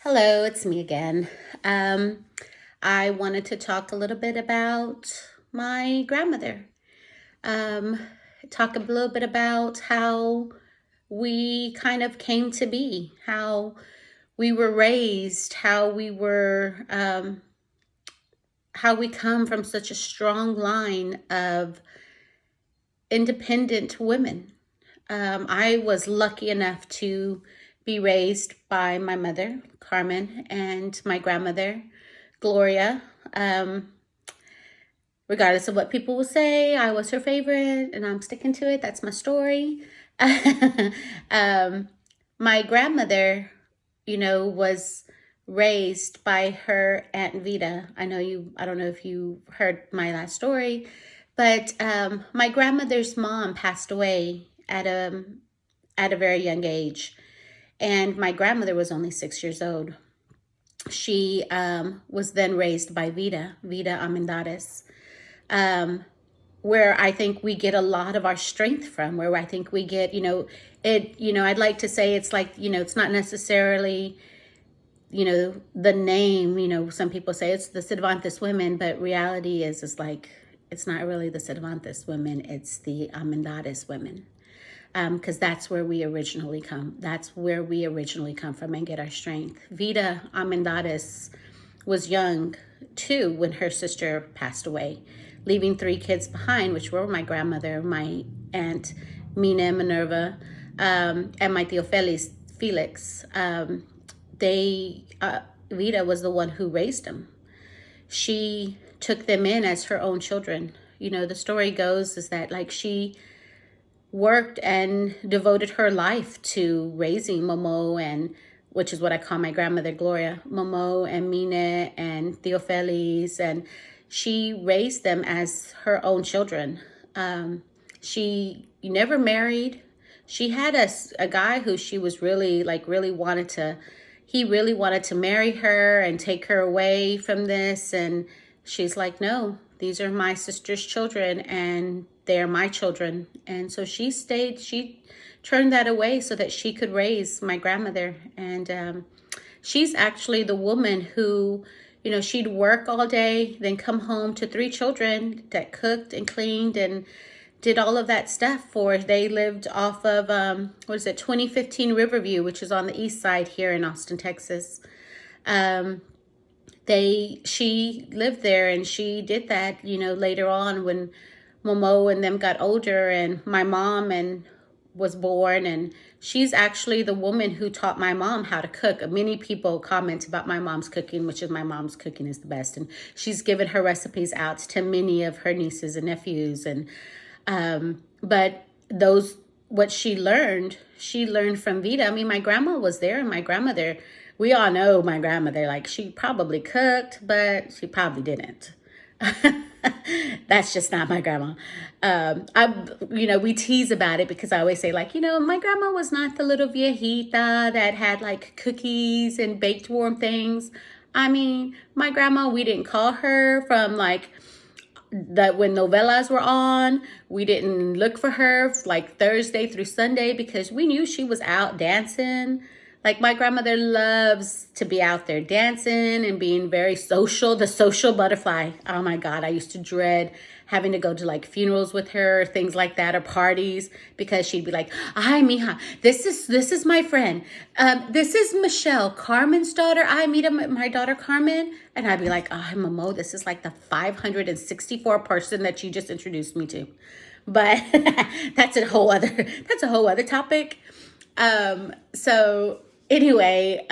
Hello, it's me again. Um, I wanted to talk a little bit about my grandmother. Um, Talk a little bit about how we kind of came to be, how we were raised, how we come from such a strong line of independent women. I was lucky enough to be raised by my mother, Carmen, and my grandmother, Gloria. Um, Regardless of what people will say, I was her favorite, and I'm sticking to it. That's my story. um, my grandmother, was raised by her Aunt Vita. I don't know if you heard my last story, but my grandmother's mom passed away at a very young age, and my grandmother was only 6 years old. She was then raised by Vita Amendares, um, where I think we get a lot of our strength from, where I think we get, I'd like to say it's like, it's not necessarily, the name, some people say it's the Cervantes women, but reality is like, it's not really the Cervantes women, it's the Amendares women. Because that's where we originally come. That's where we originally come from and get our strength. Vita Amendares was young too when her sister passed away, leaving three kids behind, which were my grandmother, my aunt Mina Minerva, and my Tio Felix. Vita was the one who raised them. She took them in as her own children. The story goes is that like she worked and devoted her life to raising Momo, and which is what I call my grandmother Gloria, Momo and Mina and Theophiles, and she raised them as her own children. She never married. She had a guy who she was he really wanted to marry her and take her away from this, and she's like, no, these are my sister's children and they're my children. And so she turned that away so that she could raise my grandmother. And she's actually the woman who, she'd work all day, then come home to three children that cooked and cleaned and did all of that stuff for. They lived off of, 2015 Riverview, which is on the east side here in Austin, Texas. She lived there, and she did that, later on when Momo and them got older and my mom and was born. And she's actually the woman who taught my mom how to cook. Many people comment about my mom's cooking, which is my mom's cooking is the best. And she's given her recipes out to many of her nieces and nephews. And but what she learned from Vita. I mean, my grandma was there, and my grandmother, we all know my grandmother, like she probably cooked, but she probably didn't. That's just not my grandma. We tease about it because I always say like, my grandma was not the little viejita that had like cookies and baked warm things. I mean, my grandma, we didn't call her from like that when novelas were on. We didn't look for her like Thursday through Sunday because we knew she was out dancing. Like my grandmother loves to be out there dancing and being very social, the social butterfly. Oh my God, I used to dread having to go to like funerals with her, things like that, or parties, because she'd be like, "Hi, mija, this is my friend. This is Michelle, Carmen's daughter. I meet my daughter Carmen," and I'd be like, "Oh, Momo, this is like the 564 person that you just introduced me to," but that's a whole other topic. So anyway,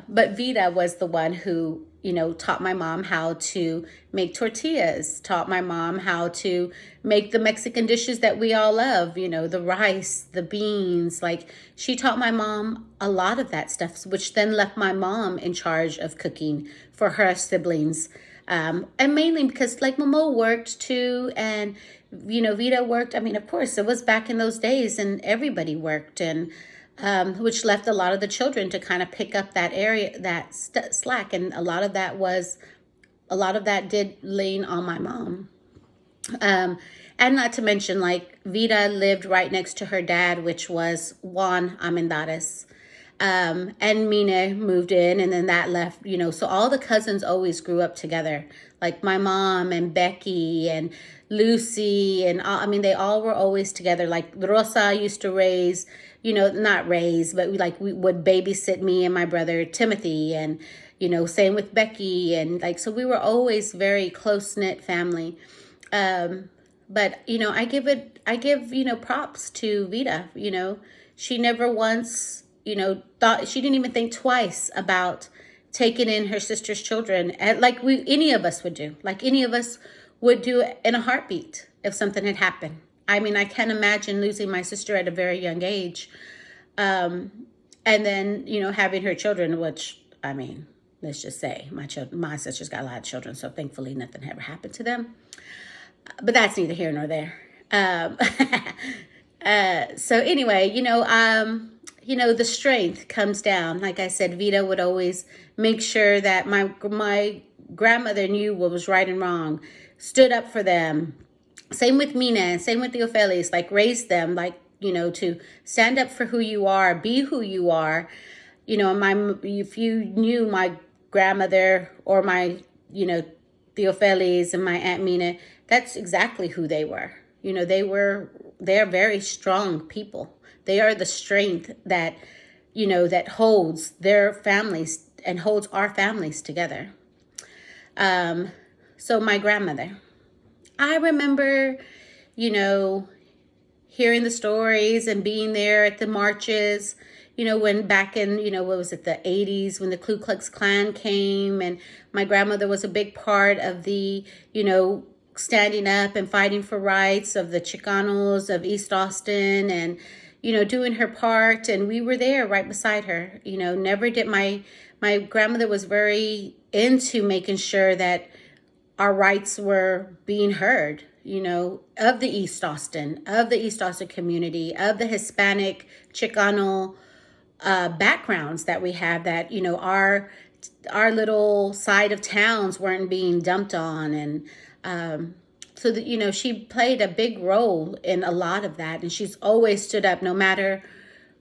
but Vita was the one who, taught my mom how to make tortillas, taught my mom how to make the Mexican dishes that we all love, the rice, the beans. Like she taught my mom a lot of that stuff, which then left my mom in charge of cooking for her siblings. And mainly because like Momo worked too, and Vita worked. I mean, of course, it was back in those days, and everybody worked, and which left a lot of the children to kind of pick up that area, that slack. And a lot of that did lean on my mom. And not to mention, like, Vita lived right next to her dad, which was Juan Amendares. And Mina moved in, and then that left, so all the cousins always grew up together. Like my mom and Becky and Lucy and all, I mean, they all were always together. Like Rosa used to raise, not raise, but we would babysit me and my brother Timothy, and same with Becky, and like, so we were always very close knit family. But I give props to Vida. She never once thought, she didn't even think twice about taking in her sister's children, and like any of us would do, like any of us would do in a heartbeat if something had happened. I mean, I can't imagine losing my sister at a very young age, and then having her children, which, I mean, let's just say my sister's got a lot of children, so thankfully nothing ever happened to them. But that's neither here nor there. So anyway, the strength comes down. Like I said, Vida would always make sure that my grandmother knew what was right and wrong, stood up for them. Same with Mina, same with the Ofelis, like raised them, like, to stand up for who you are, be who you are. If you knew my grandmother or my, the Ofelis and my Aunt Mina, that's exactly who they were. They're very strong people. They are the strength that, that holds their families and holds our families together. So my grandmother, I remember, hearing the stories and being there at the marches, when back in, what was it, the 80s, when the Ku Klux Klan came, and my grandmother was a big part of the, standing up and fighting for rights of the Chicanos of East Austin, and, doing her part. And we were there right beside her. Never did my grandmother was very into making sure that our rights were being heard, of the East Austin community, of the Hispanic, Chicano backgrounds that we have, that, our little side of towns weren't being dumped on. And so that, she played a big role in a lot of that. And she's always stood up, no matter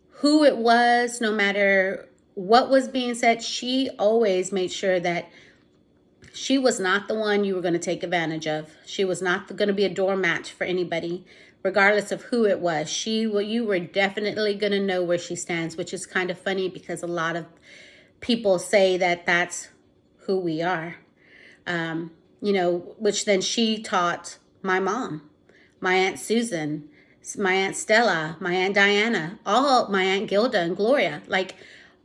who it was, no matter what was being said. She always made sure that she was not the one you were going to take advantage of. She was not going to be a doormat for anybody, regardless of who it was. You were definitely going to know where she stands, which is kind of funny because a lot of people say that that's who we are. Which then she taught my mom, my Aunt Susan, my Aunt Stella, my Aunt Diana, all my Aunt Gilda and Gloria. Like,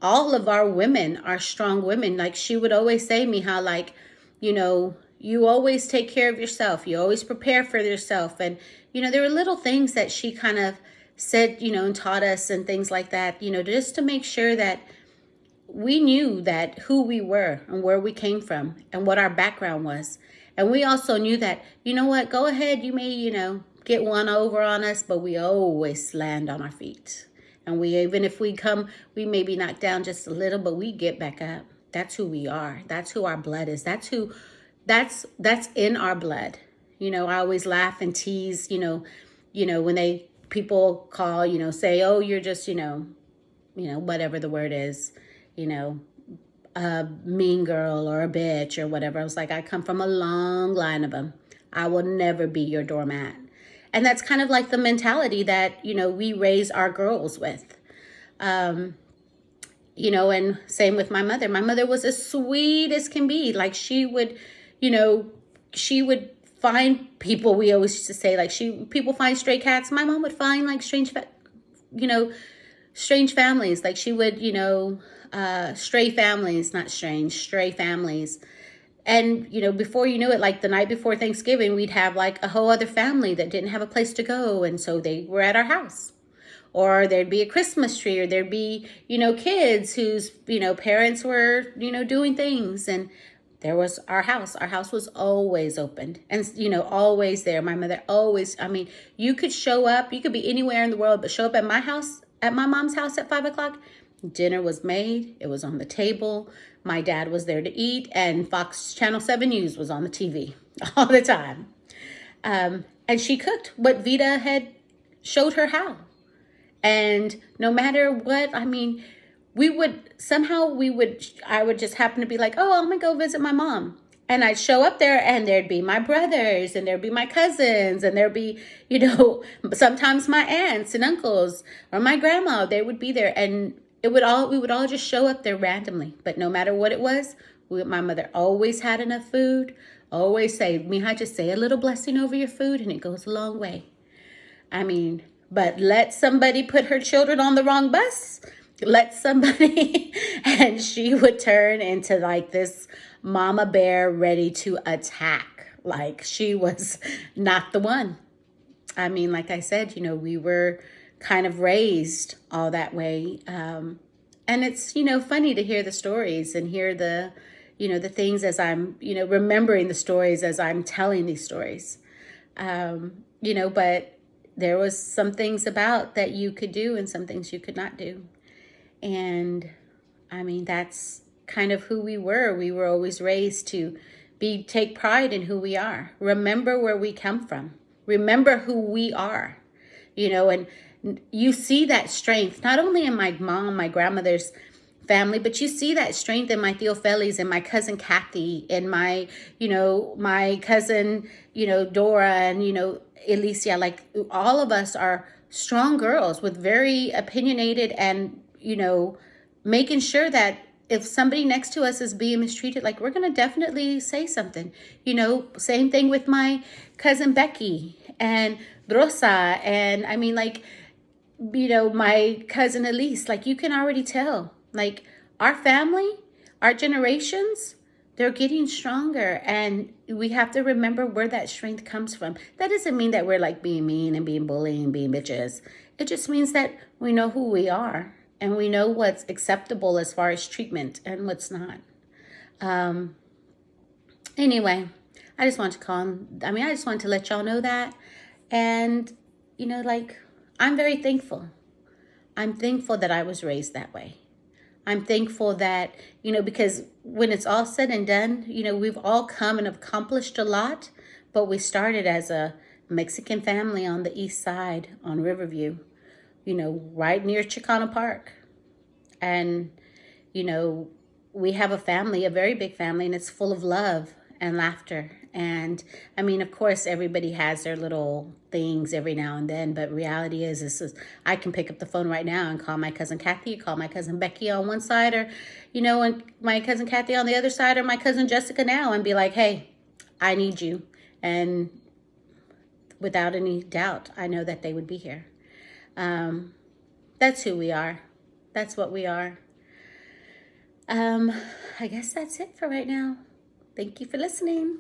all of our women are strong women. Like, she would always say to me how, like, you always take care of yourself. You always prepare for yourself. And, there were little things that she kind of said, and taught us and things like that, just to make sure that we knew that who we were and where we came from and what our background was. And we also knew that, what, go ahead, you may, get one over on us, but we always land on our feet. And even if we may be knocked down just a little, but we get back up. That's who we are. That's who our blood is. That's in our blood. I always laugh and tease, when people call, say, oh, you're just, whatever the word is, a mean girl or a bitch or whatever. I was like, I come from a long line of them. I will never be your doormat. And that's kind of like the mentality that, we raise our girls with. And same with my mother. My mother was as sweet as can be. Like, she would find people. We always used to say, like, people find stray cats. My mom would find, like, strange families. Like, she would, stray families. And, before you knew it, like the night before Thanksgiving, we'd have like a whole other family that didn't have a place to go. And so they were at our house. Or there'd be a Christmas tree, or there'd be, kids whose, parents were, doing things. And there was our house. Our house was always open and, always there. My mother always, you could show up, you could be anywhere in the world, but show up at my house, at my mom's house at 5 o'clock. Dinner was made. It was on the table. My dad was there to eat, and Fox Channel 7 News was on the TV all the time. And she cooked what Vida had showed her how. And no matter what, I would just happen to be like, oh, I'm gonna go visit my mom. And I'd show up there and there'd be my brothers and there'd be my cousins and there'd be, sometimes my aunts and uncles or my grandma, they would be there, and we would all just show up there randomly. But no matter what it was, my mother always had enough food, always say, Mija, just say a little blessing over your food and it goes a long way. I mean, but let somebody put her children on the wrong bus, let somebody, and she would turn into like this mama bear ready to attack. Like she was not the one. I mean, like I said, we were kind of raised all that way. And it's, funny to hear the stories and hear the things as I'm, remembering the stories as I'm telling these stories. But there was some things about that you could do and some things you could not do. And I mean, that's kind of who we were. We were always raised to take pride in who we are. Remember where we come from. Remember who we are, and you see that strength, not only in my mom, my grandmother's family, but you see that strength in my Theophiles and my cousin Kathy and my cousin, Dora and, Alicia. Like all of us are strong girls with very opinionated and, making sure that if somebody next to us is being mistreated, like we're going to definitely say something. Same thing with my cousin Becky and Rosa. And I mean, like, my cousin Elise, like you can already tell, like our family, our generations, they're getting stronger. And we have to remember where that strength comes from. That doesn't mean that we're like being mean and being bullying and being bitches. It just means that we know who we are. And we know what's acceptable as far as treatment and what's not. Anyway, I just want to let y'all know that. And, I'm very thankful. I'm thankful that I was raised that way. I'm thankful that, because when it's all said and done, we've all come and accomplished a lot, but we started as a Mexican family on the east side on Riverview. Right near Chicano Park. And, we have a family, a very big family, and it's full of love and laughter. And I mean, of course, everybody has their little things every now and then, but reality is I can pick up the phone right now and call my cousin Kathy, call my cousin Becky on one side, or, and my cousin Kathy on the other side, or my cousin Jessica now, and be like, hey, I need you. And without any doubt, I know that they would be here. That's who we are. That's what we are. I guess that's it for right now. Thank you for listening.